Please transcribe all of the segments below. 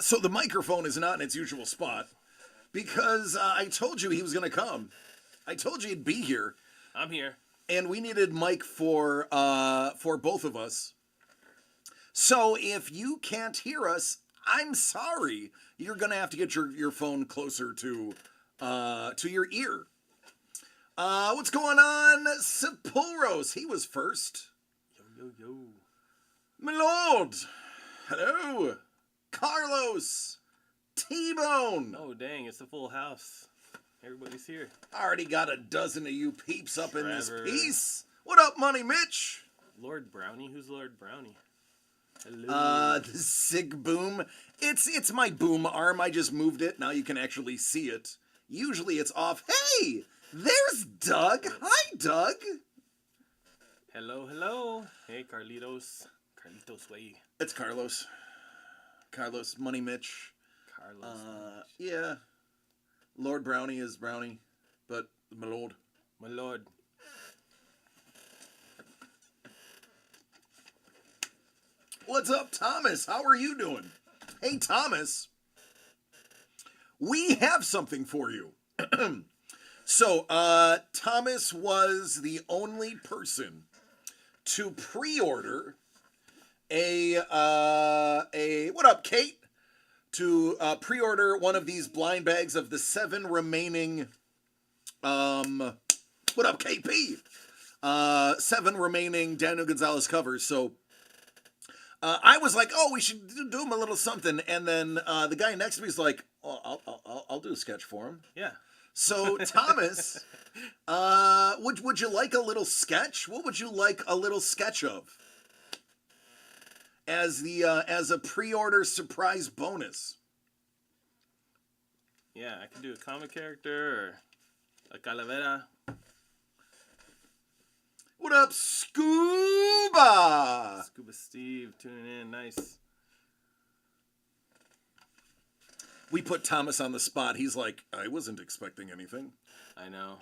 So the microphone is not in its usual spot because I told you he was going to come. I told you he'd be here. I'm here. And we needed Mike for both of us. So if you can't hear us, I'm sorry. You're going to have to get your phone closer to your ear. What's going on? Sepulros, he was first. Yo. My lord. Hello. Carlos. T-Bone. Oh, dang, it's a full house. Everybody's here. Already got a dozen of you peeps up in this Trevor. piece. What up, Money Mitch? Lord Brownie? Who's Lord Brownie? Hello. The Sig Boom. It's my boom arm. I just moved it. Now you can actually see it. Usually it's off. Hey, there's Doug. Hi, Doug. Hello. Hey, Carlitos. Carlitos way. It's Carlos. Carlos, Money Mitch. Carlos. Yeah. Lord Brownie is Brownie, but my lord. My lord. What's up, Thomas? How are you doing? Hey, Thomas. We have something for you. So, Thomas was the only person to pre-order what up, Kate? To pre-order one of these blind bags of the 7 remaining, what up, KP? 7 remaining Daniel Gonzalez covers. So, I was like, oh, we should do him a little something. And then the guy next to me is like, oh, I'll do a sketch for him. Yeah. So, Thomas, would you like a little sketch? What would you like a little sketch of? As a pre-order surprise bonus. Yeah, I can do a comic character or a calavera. What up, Scuba? Scuba Steve tuning in. Nice. We put Thomas on the spot. He's like, I wasn't expecting anything. I know.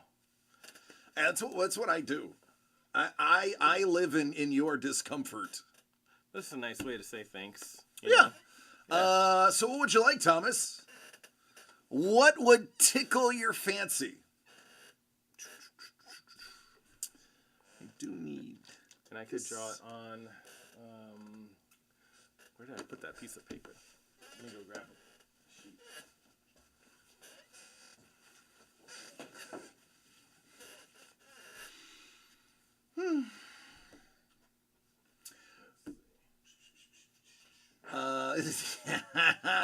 That's what I do. I live in your discomfort. This is a nice way to say thanks. Yeah. So what would you like, Thomas? What would tickle your fancy? I do need... And I could draw it on... where did I put that piece of paper? Let me go grab a sheet.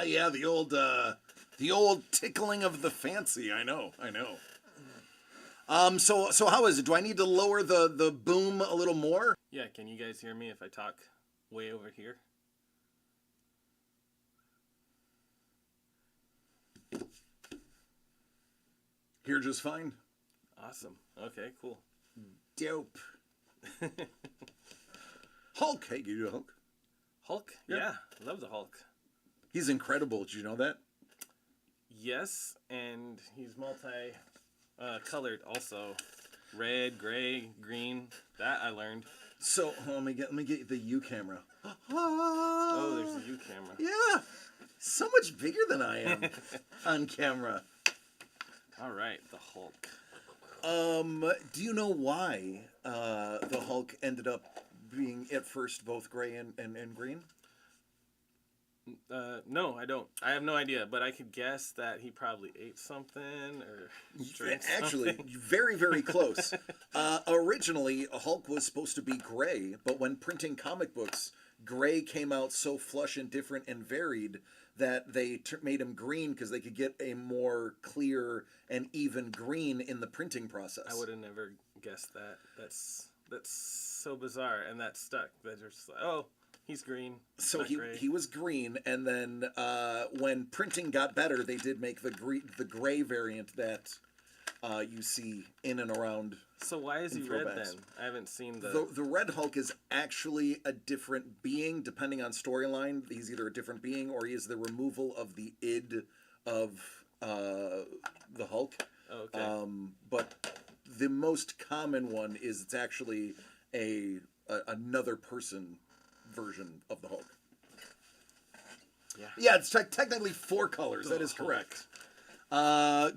Yeah, the old tickling of the fancy. I know. So how is it? Do I need to lower the boom a little more? Yeah, can you guys hear me if I talk way over here? Here just fine. Awesome. Okay, cool. Dope. Hulk. Hey, you do Hulk? Hulk? Yeah, love the Hulk. He's incredible. Did you know that? Yes, and he's multi-colored also. Red, gray, green. That I learned. So let me get the U camera. Oh, there's the U camera. Yeah, so much bigger than I am on camera. All right, the Hulk. Do you know why the Hulk ended up being at first both gray and green? No, I don't. I have no idea, but I could guess that he probably ate something or drank Actually, something. very, very close. Originally, Hulk was supposed to be gray, but when printing comic books, gray came out so flush and different and varied that they made him green because they could get a more clear and even green in the printing process. I would have never guessed that. That's so bizarre, and that stuck. They're just like, oh, he's green. So he was green, and then when printing got better, they did make the gray variant that you see in and around. So why is he red then? I haven't seen The Red Hulk is actually a different being, depending on storyline. He's either a different being or he is the removal of the id of the Hulk. Oh, okay. But the most common one is it's actually another person version of the Hulk. Yeah, it's technically 4 colors. That is correct.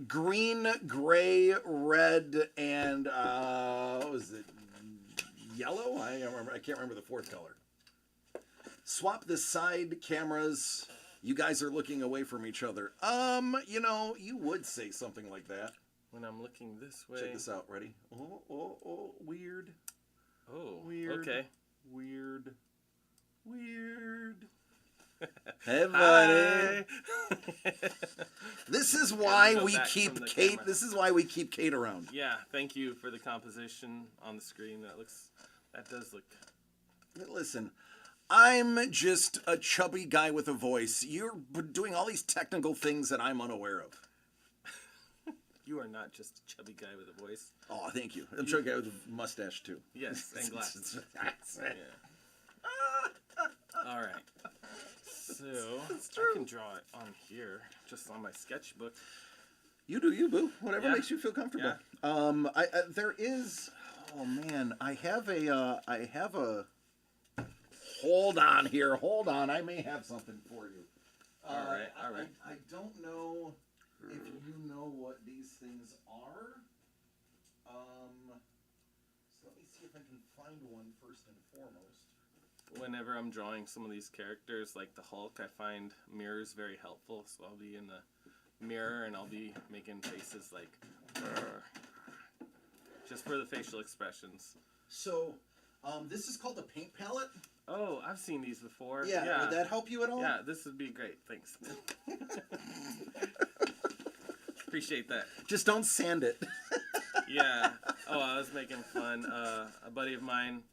Green, gray, red, and what was it? Yellow? I can't remember the 4th color. Swap the side cameras. You guys are looking away from each other. You know, you would say something like that. When I'm looking this way. Check this out. Ready? Oh, weird. Oh, weird. Okay. Weird. Hey, buddy. This is why we keep Kate. Camera. This is why we keep Kate around. Yeah, thank you for the composition on the screen. That does look. Listen, I'm just a chubby guy with a voice. You're doing all these technical things that I'm unaware of. You are not just a chubby guy with a voice. Oh, thank you. I'm a chubby guy with a mustache too. Yes, and glasses. Yeah. All right. So I can draw it on here, just on my sketchbook. You do you, boo. Whatever makes you feel comfortable. Yeah. There is. Oh man, I have a. Hold on here. Hold on. I may have something for you. All right. I don't know if you know what these things are. So let me see if I can find one first and foremost. Whenever I'm drawing some of these characters, like the Hulk, I find mirrors very helpful. So I'll be in the mirror and I'll be making faces like, just for the facial expressions. So, this is called a paint palette. Oh, I've seen these before. Yeah. Would that help you at all? Yeah, this would be great. Thanks. Appreciate that. Just don't sand it. Yeah. Oh, I was making fun. A buddy of mine,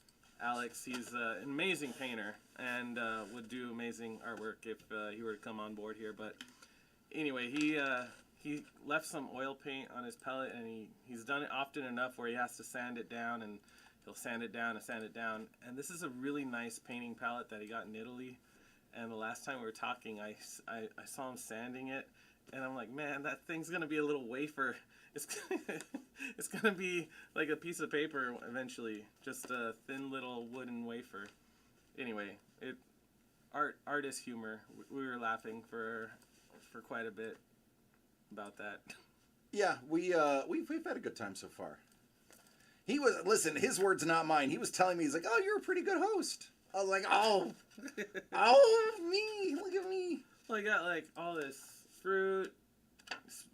Alex, he's an amazing painter and would do amazing artwork if he were to come on board here. But anyway, he left some oil paint on his palette, and he's done it often enough where he has to sand it down, and he'll sand it down and sand it down. And this is a really nice painting palette that he got in Italy. And the last time we were talking, I saw him sanding it, and I'm like, man, that thing's gonna be a little wafer. It's gonna be like a piece of paper eventually, just a thin little wooden wafer. Anyway, art is humor. We were laughing for quite a bit about that. Yeah, we've had a good time so far. Listen, his words, not mine. He was telling me, he's like, oh, you're a pretty good host. I was like, oh, me, look at me. Well, I got like all this fruit,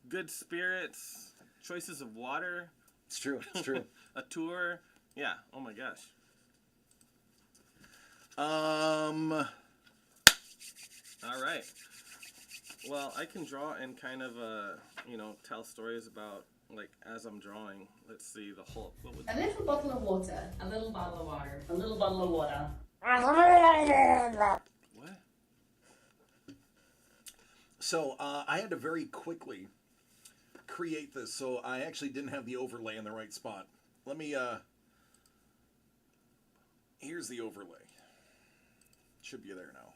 good spirits, choices of water. It's true. A tour. Yeah. Oh my gosh. All right. Well, I can draw and kind of tell stories about like as I'm drawing. Let's see the Hulk. A little bottle of water. A little bottle of water. A little bottle of water. What? So I had to very quickly create this, so I actually didn't have the overlay in the right spot. Let me, here's the overlay. Should be there now.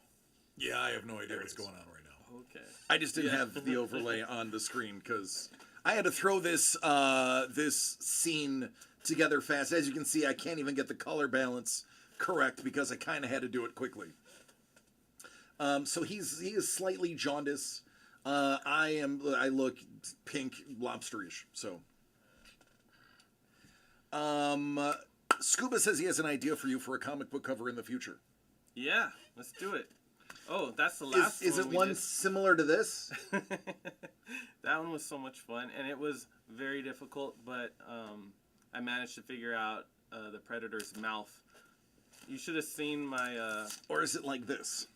Yeah, I have no idea what's going on right now. Okay. I just didn't have the overlay on the screen because I had to throw this this scene together fast. As you can see, I can't even get the color balance correct because I kind of had to do it quickly. So he is slightly jaundiced. I look pink lobsterish. So, Scuba says he has an idea for you for a comic book cover in the future. Yeah, let's do it. Oh, that's the last one. Is it one similar to this? That one was so much fun, and it was very difficult, but I managed to figure out the Predator's mouth. You should have seen my... Or is it like this?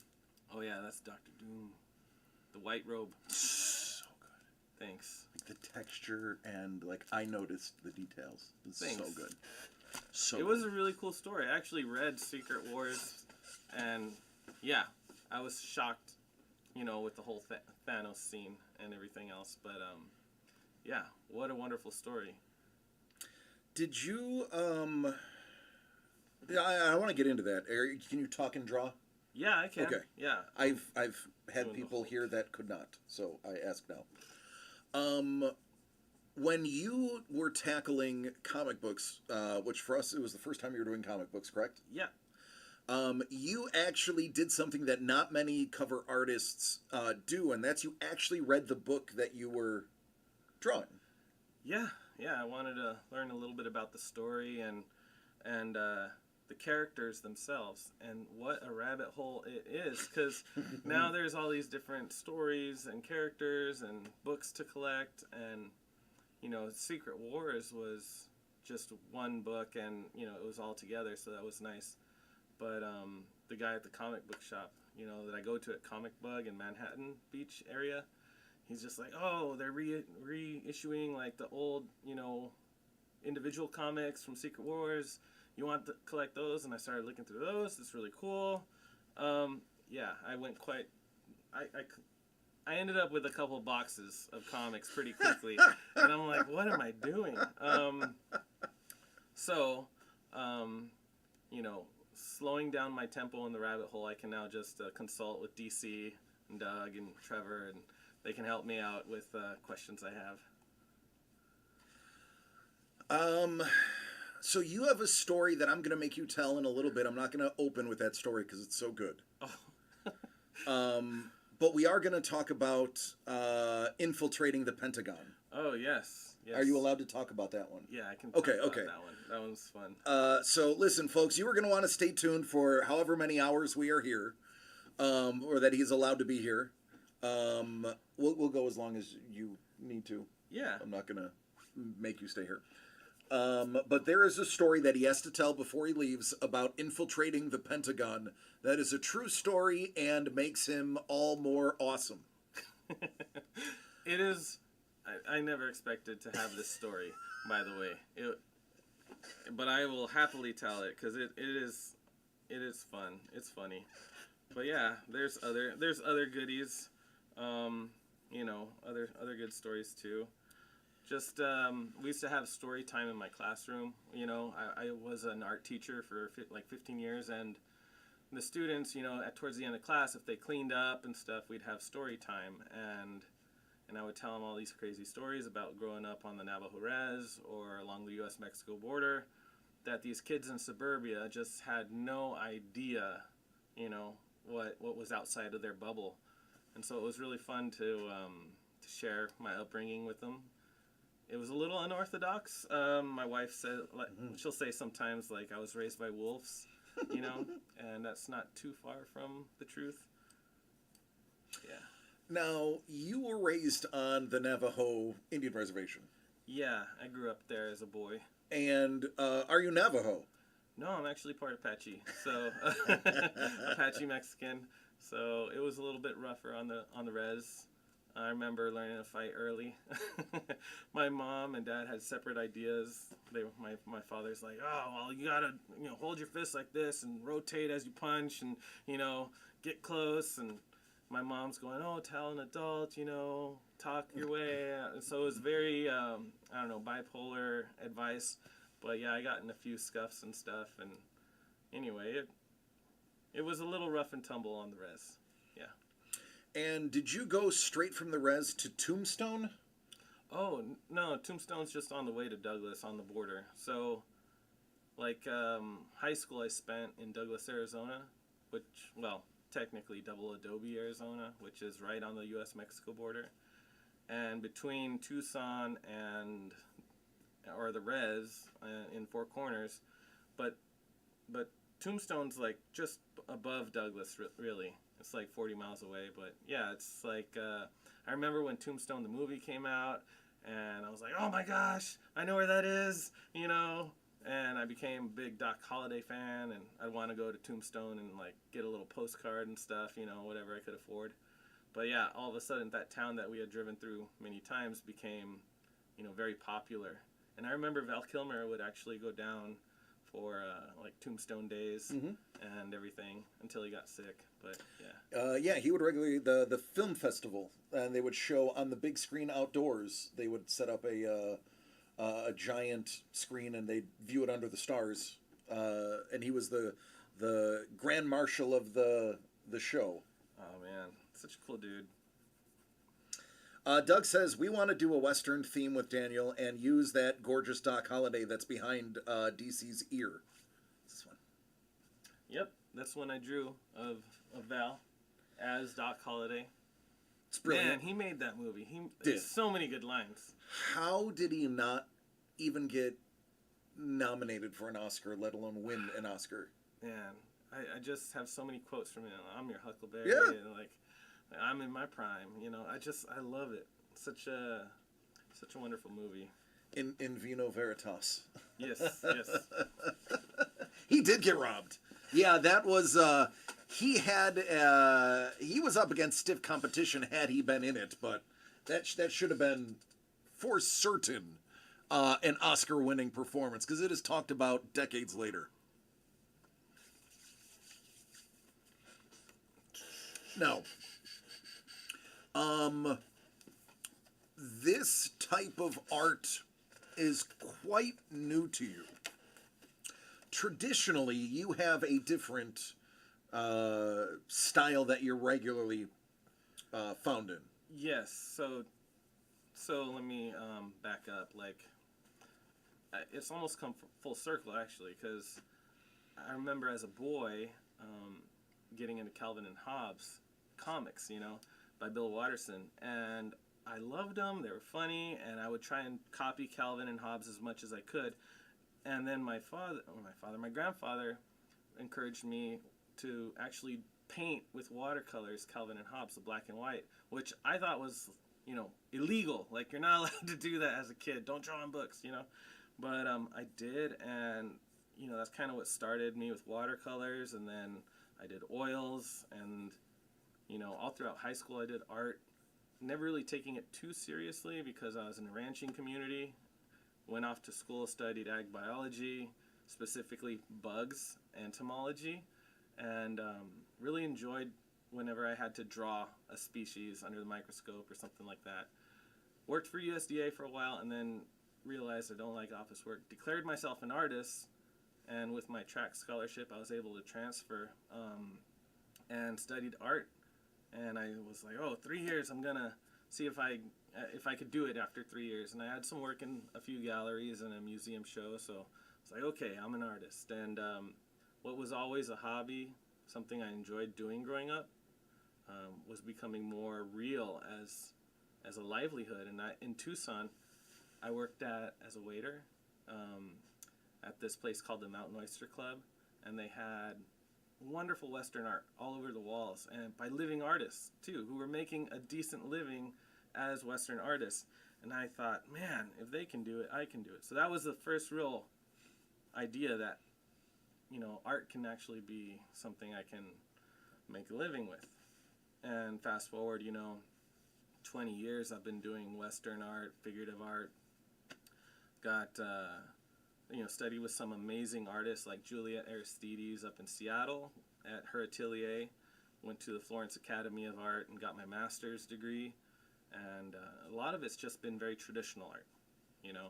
Oh, yeah, that's Dr. Doom. The white robe. So good. Thanks. Like the texture and, like, I noticed the details. It's so good. So it was a really cool story. I actually read Secret Wars, and, yeah, I was shocked, with the whole Thanos scene and everything else. But, yeah, what a wonderful story. Did you, I want to get into that. Can you talk and draw? Yeah, I can. Okay. Yeah. I've had people here that could not, so I ask now. When you were tackling comic books, which for us it was the first time you were doing comic books, correct? Yeah. You actually did something that not many cover artists do, and that's you actually read the book that you were drawing. Yeah, yeah. I wanted to learn a little bit about the story and the characters themselves, and what a rabbit hole it is. Because now there's all these different stories and characters and books to collect, and Secret Wars was just one book, and it was all together, so that was nice. But the guy at the comic book shop, that I go to at Comic Bug in Manhattan Beach area, he's just like, oh, they're reissuing like the old, individual comics from Secret Wars. You want to collect those? And I started looking through those. It's really cool. Yeah, I went quite. I ended up with a couple boxes of comics pretty quickly, and I'm like, what am I doing? So, slowing down my tempo in the rabbit hole, I can now just consult with DC and Doug and Trevor, and they can help me out with questions I have. So you have a story that I'm going to make you tell in a little bit. I'm not going to open with that story because it's so good. Oh. But we are going to talk about infiltrating the Pentagon. Oh, yes. Are you allowed to talk about that one? Yeah, I can talk about okay. that one. That one's fun. So listen, folks, you are going to want to stay tuned for however many hours we are here, or that he's allowed to be here. We'll go as long as you need to. Yeah. I'm not going to make you stay here. But there is a story that he has to tell before he leaves about infiltrating the Pentagon. That is a true story and makes him all more awesome. It is. I never expected to have this story, by the way. But I will happily tell it because it is fun. It's funny. But yeah, there's other goodies. Other good stories too. Just we used to have story time in my classroom. I was an art teacher for like 15 years, and the students, towards the end of class, if they cleaned up and stuff, we'd have story time, and I would tell them all these crazy stories about growing up on the Navajo Res or along the U.S.-Mexico border, that these kids in suburbia just had no idea, what was outside of their bubble, and so it was really fun to share my upbringing with them. It was a little unorthodox. My wife said, she'll say sometimes, like, I was raised by wolves, and that's not too far from the truth. Yeah. Now, you were raised on the Navajo Indian Reservation. Yeah, I grew up there as a boy. And are you Navajo? No, I'm actually part Apache, so Apache Mexican. So it was a little bit rougher on the res. I remember learning to fight early. My mom and dad had separate ideas. My father's like, oh, well, you gotta hold your fist like this and rotate as you punch and get close. And my mom's going, oh, tell an adult, talk your way. And so it was very bipolar advice. But yeah, I got in a few scuffs and stuff. And anyway, it was a little rough and tumble on the res. Yeah. And did you go straight from the res to Tombstone? Oh, no, Tombstone's just on the way to Douglas on the border. So, high school I spent in Douglas, Arizona, which, technically Double Adobe, Arizona, which is right on the U.S.-Mexico border. And between Tucson or the res in Four Corners, but Tombstone's just above Douglas, really. It's 40 miles away, but yeah, it's I remember when Tombstone the movie came out, and I was like, oh my gosh, I know where that is, and I became a big Doc Holliday fan, and I'd want to go to Tombstone and get a little postcard and stuff, whatever I could afford. But yeah, all of a sudden that town that we had driven through many times became, very popular. And I remember Val Kilmer would actually go down for Tombstone days and everything until he got sick. But yeah, he would regularly the film festival, and they would show on the big screen outdoors. They would set up a giant screen, and they'd view it under the stars. And he was the grand marshal of the show. Oh man, such a cool dude. Doug says, we want to do a Western theme with Daniel and use that gorgeous Doc Holliday that's behind DC's ear. This one. Yep, that's when I drew of Val as Doc Holliday. It's brilliant. Man, he made that movie. He Did. so many good lines. How did he not even get nominated for an Oscar, let alone win an Oscar? Man, I just have so many quotes from him. I'm your Huckleberry. Yeah. And like I'm in my prime. You know, I love it. Such a wonderful movie. In Vino Veritas. Yes, yes. He did get robbed. Yeah, that was he was up against stiff competition had he been in it, but that should have been for certain an Oscar-winning performance because it is talked about decades later. No. This type of art is quite new to you. Traditionally, you have a different style that you're regularly found in. Yes. So let me back up. Like, it's almost come full circle actually, because I remember as a boy getting into Calvin and Hobbes comics, you know, by Bill Watterson, and I loved them. They were funny, and I would try and copy Calvin and Hobbes as much as I could. And then my grandfather encouraged me to actually paint with watercolors Calvin and Hobbes, the black and white, which I thought was, you know, illegal. Like, you're not allowed to do that as a kid. Don't draw in books, you know. But I did, and, you know, that's kind of what started me with watercolors, and then I did oils, and, you know, all throughout high school I did art. Never really taking it too seriously because I was in a ranching community. Went off to school, studied ag biology, specifically bugs, entomology, and really enjoyed whenever I had to draw a species under the microscope or something like that. Worked for USDA for a while and then realized I don't like office work. Declared myself an artist, and with my track scholarship I was able to transfer and studied art. And I was like, oh, 3 years, I'm going to see if I could do it after 3 years. And I had some work in a few galleries and a museum show, so I was like, okay, I'm an artist. And what was always a hobby, something I enjoyed doing growing up, was becoming more real as a livelihood. And in Tucson, I worked as a waiter at this place called the Mountain Oyster Club, and they had wonderful Western art all over the walls, and by living artists too, who were making a decent living as Western artists. And I thought, man, if they can do it, I can do it. So that was the first real idea that, you know, art can actually be something I can make a living with. And fast forward, you know, 20 years I've been doing Western art, figurative art. Got you know, studied with some amazing artists like Juliet Aristides up in Seattle at her atelier. Went to the Florence Academy of Art and got my master's degree. And a lot of it's just been very traditional art, you know,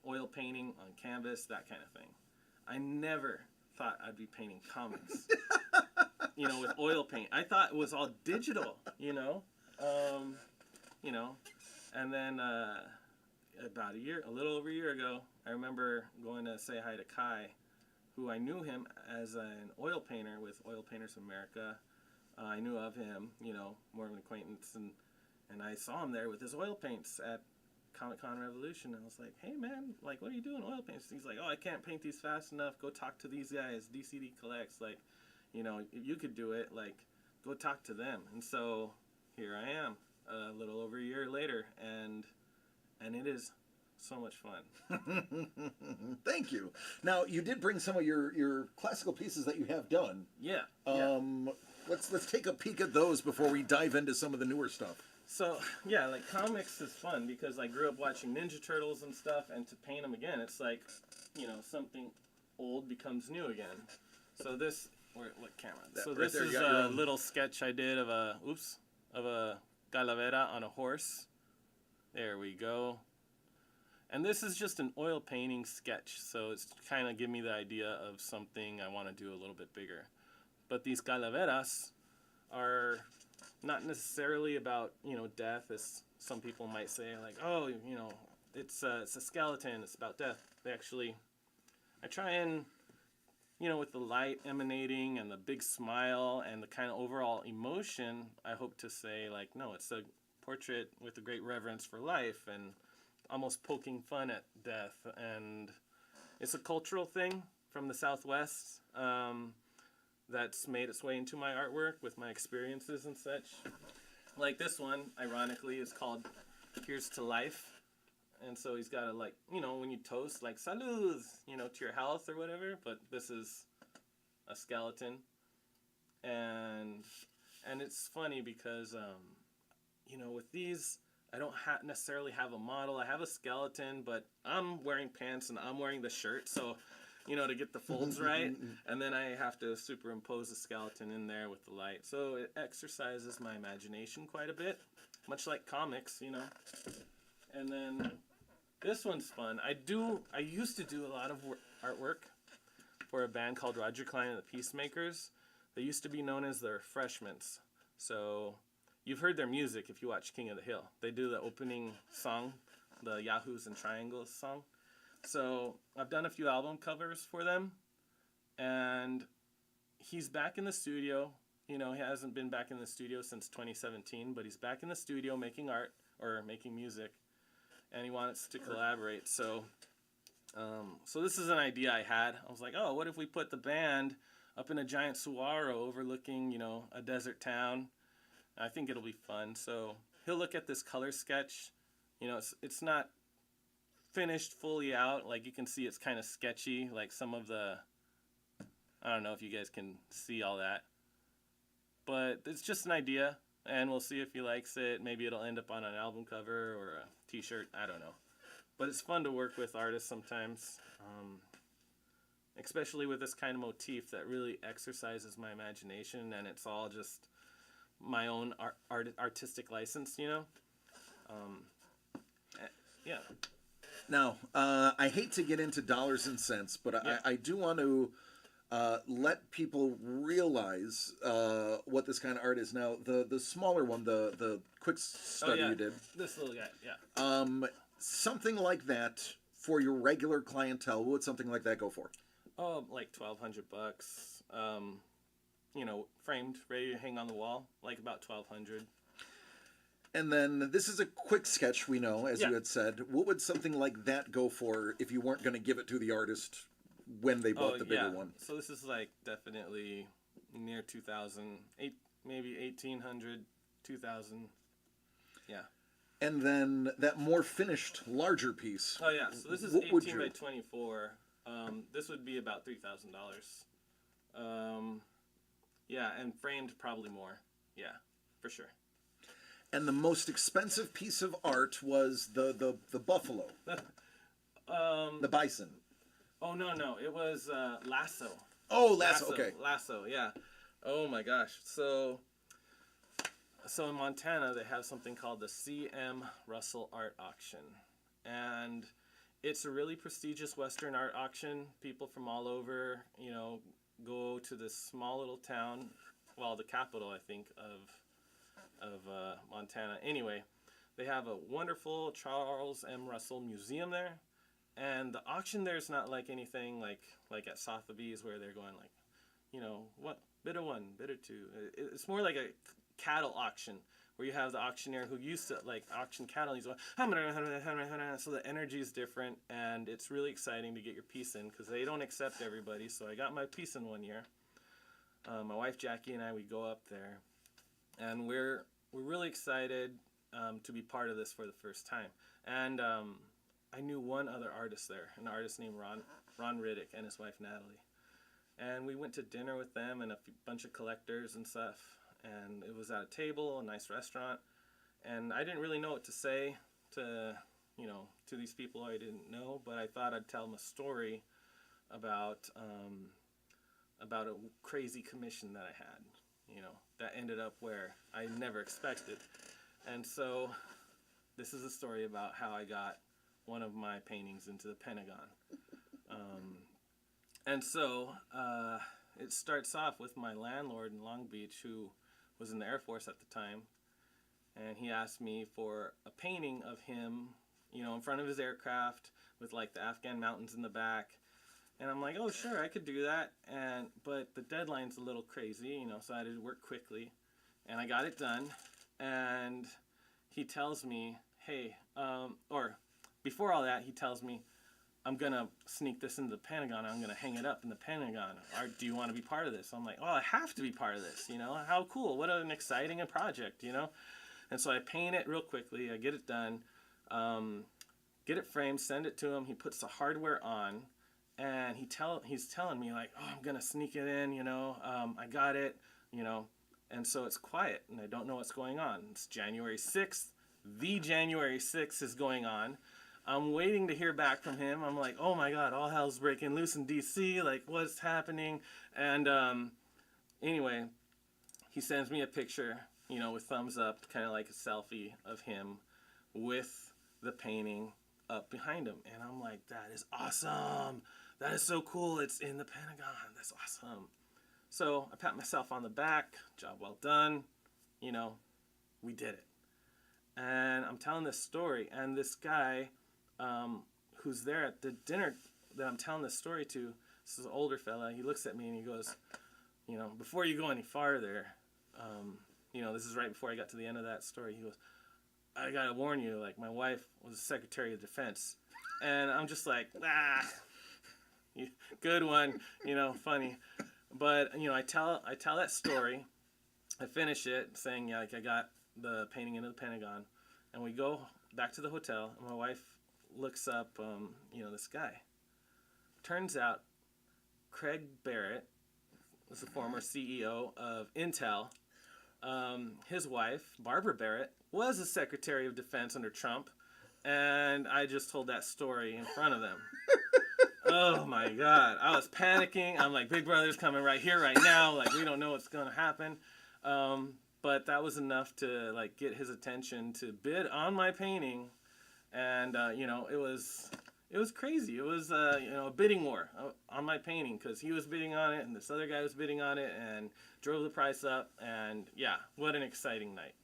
oil painting on canvas, that kind of thing. I never thought I'd be painting comics, you know, with oil paint. I thought it was all digital, you know, and then about a little over a year ago, I remember going to say hi to Kai, who I knew him as an oil painter with Oil Painters of America. I knew of him, you know, more of an acquaintance, and I saw him there with his oil paints at Comic-Con Revolution. And I was like, hey man, like, what are you doing, oil paints? He's like, oh, I can't paint these fast enough. Go talk to these guys. DCD Collects. Like, you know, if you could do it, like, go talk to them. And so here I am, a little over a year later, and it is so much fun. Thank you. Now, you did bring some of your classical pieces that you have done. Yeah. Let's take a peek at those before we dive into some of the newer stuff. So, yeah, like, comics is fun because I grew up watching Ninja Turtles and stuff, and to paint them again, it's like, you know, something old becomes new again. So this, what camera? So right this there, is you got your a own. little sketch I did of a calavera on a horse. There we go. And this is just an oil painting sketch, so it's kind of give me the idea of something I want to do a little bit bigger. But these calaveras are not necessarily about, you know, death, as some people might say, like, oh, you know, it's a skeleton, it's about death. They actually, I try and with the light emanating and the big smile and the kind of overall emotion, I hope to say, like, no, it's a portrait with a great reverence for life and almost poking fun at death. And it's a cultural thing from the Southwest that's made its way into my artwork with my experiences and such. Like this one, ironically, is called Here's to Life. And so he's got to, like, when you toast, like, salud, to your health or whatever. But this is a skeleton. And it's funny because, with these, I don't necessarily have a model. I have a skeleton, but I'm wearing pants and I'm wearing the shirt. So, to get the folds right. And then I have to superimpose the skeleton in there with the light. So it exercises my imagination quite a bit, much like comics, And then this one's fun. I used to do a lot of artwork for a band called Roger Klein and the Peacemakers. They used to be known as the Refreshments. So you've heard their music if you watch King of the Hill. They do the opening song, the Yahoos and Triangles song. So I've done a few album covers for them. And he's back in the studio. He hasn't been back in the studio since 2017, but he's back in the studio making art or making music. And he wants to collaborate. So this is an idea I had. I was like, oh, what if we put the band up in a giant saguaro overlooking, a desert town? I think it'll be fun. So he'll look at this color sketch. It's not finished fully out. Like, you can see it's kind of sketchy. Like some of the, I don't know if you guys can see all that. But it's just an idea. And we'll see if he likes it. Maybe it'll end up on an album cover or a t-shirt. I don't know. But it's fun to work with artists sometimes. Especially with this kind of motif that really exercises my imagination. And it's all just my own artistic license, Yeah. Now, I hate to get into dollars and cents, but I do want to let people realize what this kind of art is. Now, the smaller one, the quick study you did. This little guy, something like that for your regular clientele, what would something like that go for? Oh, like $1,200. Framed, ready to hang on the wall, like about $1,200. And then this is a quick sketch, we know, as you had said. What would something like that go for if you weren't going to give it to the artist when they bought the bigger one? So this is like definitely near 2,000, maybe 1,800, 2,000. Yeah. And then that more finished, larger piece. Oh yeah. So this is 18 by 24. This would be about $3,000. Yeah, and framed probably more. Yeah, for sure. And the most expensive piece of art was the buffalo, the bison. Oh no, it was lasso. Oh, lasso. Okay. Lasso. Yeah. Oh my gosh. So in Montana they have something called the C.M. Russell Art Auction, and it's a really prestigious Western art auction. People from all over, go to this small little town. Well, the capital, I think, of Montana. Anyway, they have a wonderful Charles M. Russell Museum there, and the auction there is not like anything like at Sotheby's where they're going like, what bidder one, bidder two. It's more like a cattle auction where you have the auctioneer who used to like auction cattle. He's going, so the energy is different, and it's really exciting to get your piece in because they don't accept everybody. So I got my piece in one year. My wife Jackie and I, we go up there. And we're really excited to be part of this for the first time. And I knew one other artist there, an artist named Ron Riddick and his wife Natalie. And we went to dinner with them and a bunch of collectors and stuff. And it was at a table, a nice restaurant. And I didn't really know what to say to these people I didn't know, but I thought I'd tell them a story about a crazy commission that I had. That ended up where I never expected. And so this is a story about how I got one of my paintings into the Pentagon. And so it starts off with my landlord in Long Beach, who was in the Air Force at the time. And he asked me for a painting of him, in front of his aircraft with like the Afghan mountains in the back. And I'm like, oh, sure, I could do that. But the deadline's a little crazy, you know, so I had to work quickly. And I got it done. And he tells me, hey, or before all that, he tells me, I'm going to sneak this into the Pentagon. I'm going to hang it up in the Pentagon. Or do you want to be part of this? I'm like, oh, I have to be part of this, you know. How cool. What an exciting project, you know. And so I paint it real quickly. I get it done, get it framed, send it to him. He puts the hardware on, and he's telling me, like, oh, I'm going to sneak it in, you know. I got it, you know. And so it's quiet, and I don't know what's going on. It's January 6th. The January 6th is going on. I'm waiting to hear back from him. I'm like, oh my God, all hell's breaking loose in D.C. Like, what's happening? And anyway, he sends me a picture, you know, with thumbs up, kind of like a selfie of him with the painting up behind him. And I'm like, that is awesome. That is so cool. It's in the Pentagon. That's awesome. So I pat myself on the back. Job well done. You know, we did it. And I'm telling this story, and this guy who's there at the dinner that I'm telling this story to, this is an older fella, he looks at me and he goes, you know, before you go any farther, you know, this is right before I got to the end of that story, he goes, I gotta warn you, like, my wife was the Secretary of Defense. And I'm just like, good one, you know, funny. But, you know, I tell that story, I finish it saying, yeah, like, I got the painting into the Pentagon, and we go back to the hotel, and my wife looks up, you know, this guy. Turns out Craig Barrett was the former CEO of Intel. His wife, Barbara Barrett, was the Secretary of Defense under Trump, and I just told that story in front of them. Oh my God, I was panicking. I'm like, Big Brother's coming right here, right now. Like, we don't know what's going to happen. But that was enough to, like, get his attention to bid on my painting. And, you know, it was crazy. It was, you know, a bidding war on my painting, because he was bidding on it and this other guy was bidding on it and drove the price up. And, yeah, what an exciting night.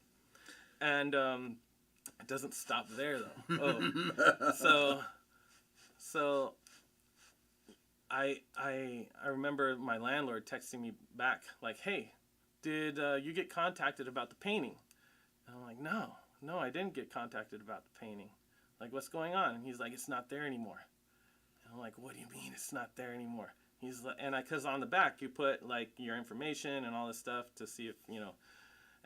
And it doesn't stop there, though. Oh, so I remember my landlord texting me back, like, hey, did you get contacted about the painting? And I'm like, no, I didn't get contacted about the painting. Like, what's going on? And he's like, it's not there anymore. And I'm like, what do you mean it's not there anymore? He's like, and because on the back you put, like, your information and all this stuff to see if, you know,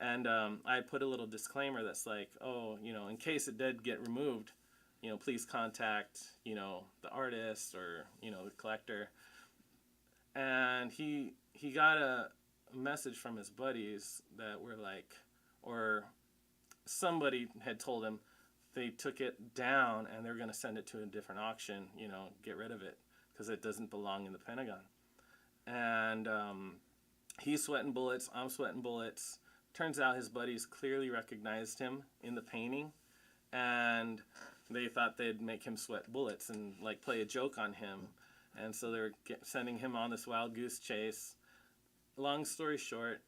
and I put a little disclaimer that's like, oh, you know, in case it did get removed, you know, please contact, you know, the artist or, you know, the collector. And he got a message from his buddies that were like, or somebody had told him they took it down and they're going to send it to a different auction, you know, get rid of it because it doesn't belong in the Pentagon. And he's sweating bullets, I'm sweating bullets. Turns out his buddies clearly recognized him in the painting, and they thought they'd make him sweat bullets and, like, play a joke on him. And so they were sending him on this wild goose chase. Long story short,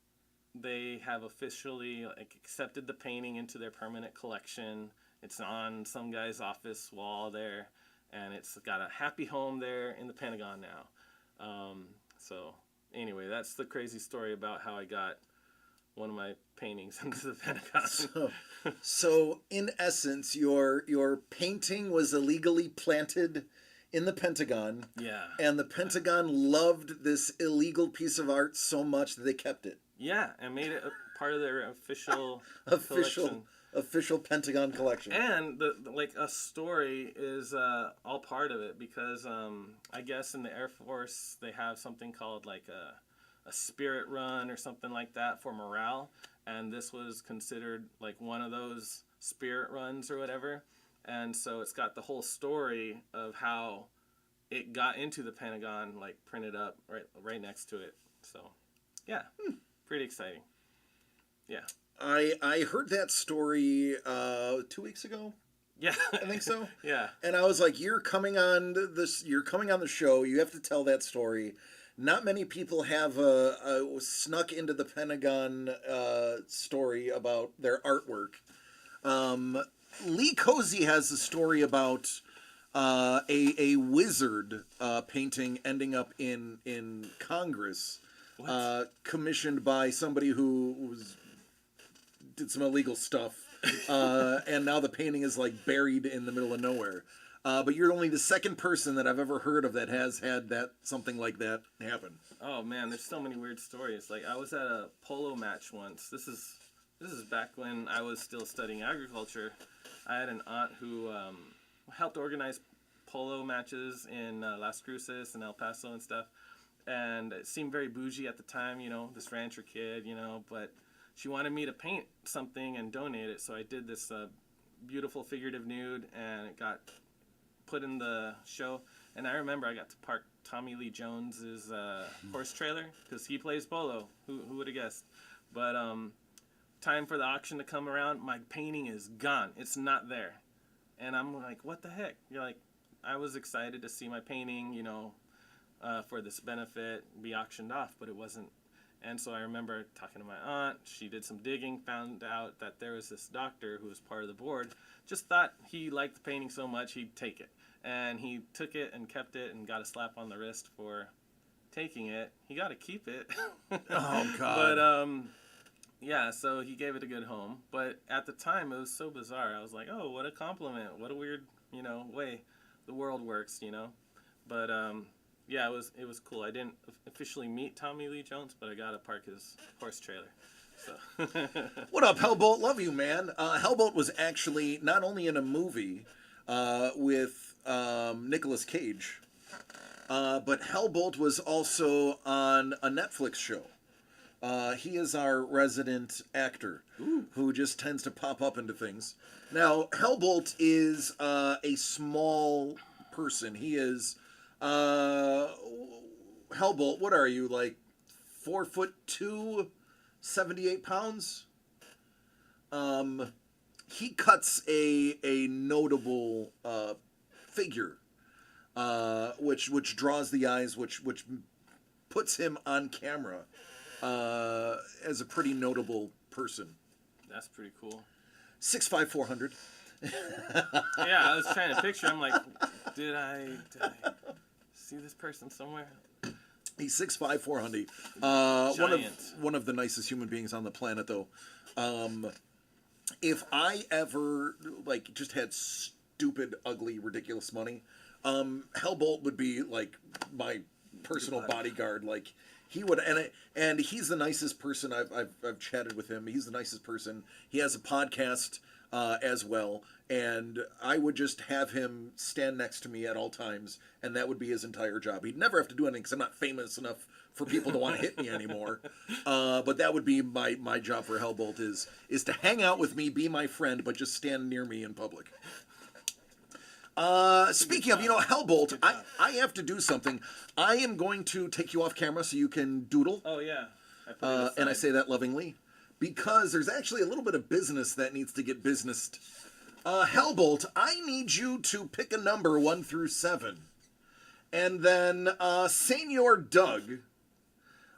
they have officially, like, accepted the painting into their permanent collection. It's on some guy's office wall there, and it's got a happy home there in the Pentagon now. So anyway, that's the crazy story about how I got one of my paintings into the Pentagon. So in essence, your painting was illegally planted in the Pentagon. Yeah. And the Pentagon loved this illegal piece of art so much that they kept it. Yeah, and made it a part of their official collection. Official Pentagon collection. And like a story is all part of it, because I guess in the Air Force they have something called like a spirit run or something like that for morale, and this was considered like one of those spirit runs or whatever. And so it's got the whole story of how it got into the Pentagon, like, printed up right next to it. So yeah, pretty exciting. Yeah. I heard that story 2 weeks ago. Yeah, I think so. Yeah. And I was like, you're coming on the show. You have to tell that story. Not many people have snuck into the Pentagon story about their artwork. Lee Cozy has a story about a wizard painting ending up in Congress, commissioned by somebody who did some illegal stuff, and now the painting is like buried in the middle of nowhere. But you're only the second person that I've ever heard of that has had something like that happen. Oh man, there's so many weird stories. Like I was at a polo match once. This is back when I was still studying agriculture. I had an aunt who helped organize polo matches in Las Cruces and El Paso and stuff. And it seemed very bougie at the time, this rancher kid, but she wanted me to paint something and donate it. So I did this beautiful figurative nude, and it got put in the show. And I remember I got to park Tommy Lee Jones's horse trailer because he plays polo. Who would have guessed? But time for the auction to come around, my painting is gone. It's not there. And I'm like, what the heck? You're like, I was excited to see my painting, for this benefit be auctioned off, but it wasn't. And so I remember talking to my aunt. She did some digging, found out that there was this doctor who was part of the board, just thought he liked the painting so much he'd take it. And he took it and kept it and got a slap on the wrist for taking it. He got to keep it. Oh, God. But, yeah, so he gave it a good home. But at the time, it was so bizarre. I was like, oh, what a compliment. What a weird, way the world works, But, yeah, it was cool. I didn't officially meet Tommy Lee Jones, but I got to park his horse trailer. So. What up, Hellbolt? Love you, man. Hellbolt was actually not only in a movie with Nicolas Cage, but Hellbolt was also on a Netflix show. He is our resident actor who just tends to pop up into things. Now, Hellbolt is a small person. He is... Hellbolt, what are you, like 4'2", 78 pounds? He cuts a notable figure, which draws the eyes, which puts him on camera as a pretty notable person. That's pretty cool. 6'5", 400. Yeah, I was trying to picture. I'm like, did I see this person somewhere? He's 6'5", 400. One of the nicest human beings on the planet, though. If I ever just had stupid, ugly, ridiculous money, Hellbolt would be like my personal bodyguard. Like he would, and he's the nicest person I've chatted with him. He's the nicest person. He has a podcast as well, and I would just have him stand next to me at all times, and that would be his entire job. He'd never have to do anything because I'm not famous enough for people to want to hit me anymore. But that would be my job for Hellbolt is to hang out with me, be my friend, but just stand near me in public. Speaking of, Hellbolt, I have to do something. I am going to take you off camera so you can doodle. Oh, yeah. And I say that lovingly. Because there's actually a little bit of business that needs to get businessed. Hellbolt, I need you to pick a number 1 through 7. And then, Senor Doug,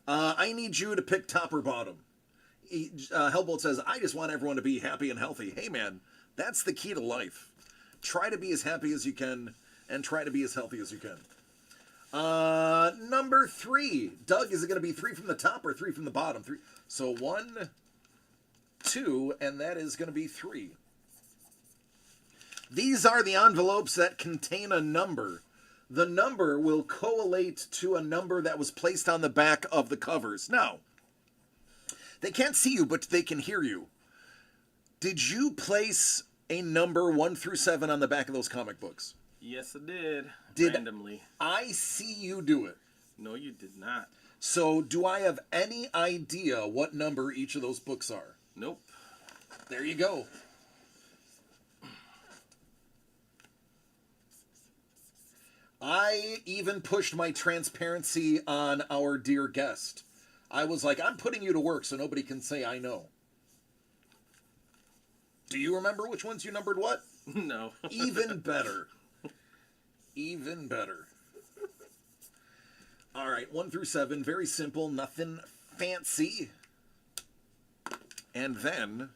I need you to pick top or bottom. Hellbolt says, I just want everyone to be happy and healthy. Hey, man, that's the key to life. Try to be as happy as you can, and try to be as healthy as you can. Number 3. Doug, is it going to be 3 from the top or 3 from the bottom? 3. So 1, 2, and that is going to be 3. These are the envelopes that contain a number. The number will correlate to a number that was placed on the back of the covers. Now, they can't see you, but they can hear you. Did you place a number 1 through 7 on the back of those comic books? Yes, I did. Did randomly. I see you do it? No, you did not. So, do I have any idea what number each of those books are? Nope. There you go. I even pushed my transparency on our dear guest. I was like, I'm putting you to work so nobody can say I know. Do you remember which ones you numbered what? No. Even better. Even better. All right, 1 through 7, very simple, nothing fancy. And then